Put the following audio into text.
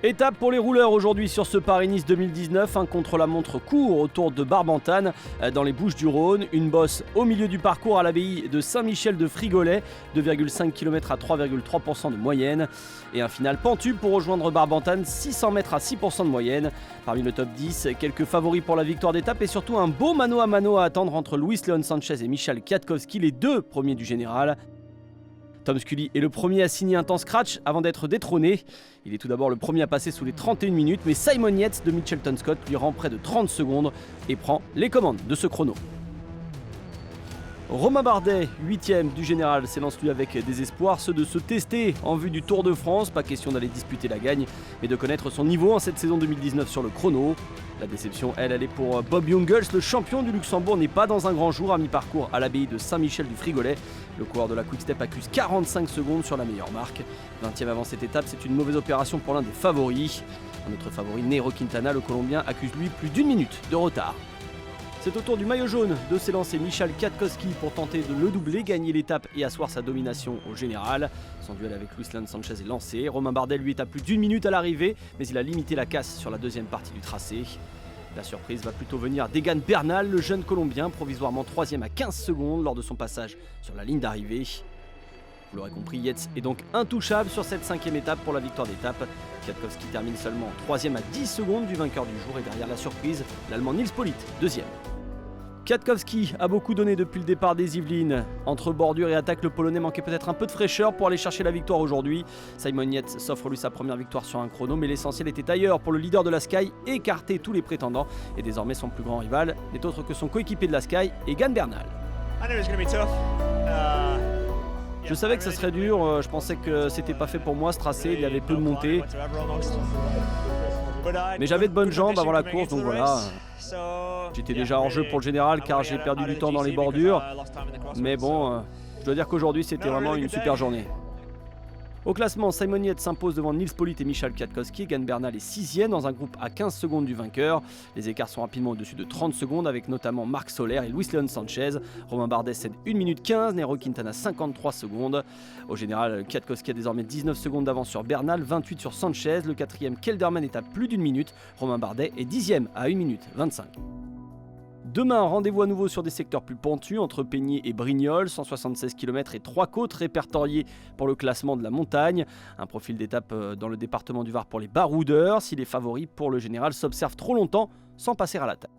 Étape pour les rouleurs aujourd'hui sur ce Paris-Nice 2019, un contre-la-montre court autour de Barbentane dans les Bouches-du-Rhône, une bosse au milieu du parcours à l'abbaye de Saint-Michel de Frigolet, 2,5 km à 3,3% de moyenne, et un final pentu pour rejoindre Barbentane, 600 mètres à 6% de moyenne. Parmi le top 10, quelques favoris pour la victoire d'étape et surtout un beau mano à mano à attendre entre Luis Leon Sanchez et Michał Kwiatkowski, les deux premiers du général. Tom Scully est le premier à signer un temps scratch avant d'être détrôné. Il est tout d'abord le premier à passer sous les 31 minutes, mais Simon Yates de Mitchelton Scott lui rend près de 30 secondes et prend les commandes de ce chrono. Romain Bardet, 8ème du général, s'élance lui avec des espoirs, ceux de se tester en vue du Tour de France. Pas question d'aller disputer la gagne, mais de connaître son niveau en cette saison 2019 sur le chrono. La déception, elle est pour Bob Jungels. Le champion du Luxembourg n'est pas dans un grand jour à mi-parcours à l'abbaye de Saint-Michel du Frigolet. Le coureur de la Quick-Step accuse 45 secondes sur la meilleure marque. 20e avant cette étape, c'est une mauvaise opération pour l'un des favoris. Un autre favori, Nairo Quintana, le Colombien, accuse lui plus d'1 minute de retard. C'est au tour du maillot jaune de s'élancer Michał Kwiatkowski pour tenter de le doubler, gagner l'étape et asseoir sa domination au général. Son duel avec Luis Leon Sanchez est lancé. Romain Bardet lui est à plus d'1 minute à l'arrivée, mais il a limité la casse sur la deuxième partie du tracé. La surprise va plutôt venir d'Egan Bernal, le jeune Colombien, provisoirement 3ème à 15 secondes lors de son passage sur la ligne d'arrivée. Vous l'aurez compris, Yates est donc intouchable sur cette 5e étape pour la victoire d'étape. Kwiatkowski termine seulement 3ème à 10 secondes du vainqueur du jour et derrière la surprise, l'Allemand Nils Politt, 2ème. Kwiatkowski a beaucoup donné depuis le départ des Yvelines. Entre bordure et attaque, le Polonais manquait peut-être un peu de fraîcheur pour aller chercher la victoire aujourd'hui. Simon Yates s'offre lui sa première victoire sur un chrono, mais l'essentiel était ailleurs pour le leader de la Sky, écarter tous les prétendants. Et désormais son plus grand rival n'est autre que son coéquipier de la Sky, Egan Bernal. Je savais que ça serait dur, je pensais que c'était pas fait pour moi ce tracé, il y avait peu de montées. Mais j'avais de bonnes jambes avant la course, donc voilà. J'étais déjà hors jeu pour le général car j'ai perdu du temps dans les bordures. Mais bon, je dois dire qu'aujourd'hui c'était vraiment une super journée. Au classement, Simon Yates s'impose devant Nils Politt et Michał Kwiatkowski. Egan Bernal est 6ème dans un groupe à 15 secondes du vainqueur. Les écarts sont rapidement au-dessus de 30 secondes avec notamment Marc Soler et Luis Leon Sanchez. Romain Bardet cède 1 minute 15, Nairo Quintana 53 secondes. Au général, Kwiatkowski a désormais 19 secondes d'avance sur Bernal, 28 sur Sanchez. Le 4ème Kelderman est à plus d'1 minute. Romain Bardet est 10ème à 1 minute 25. Demain, rendez-vous à nouveau sur des secteurs plus pentus entre Peigné et Brignoles, 176 km et 3 côtes répertoriées pour le classement de la montagne. Un profil d'étape dans le département du Var pour les baroudeurs, si les favoris pour le général s'observent trop longtemps sans passer à l'attaque.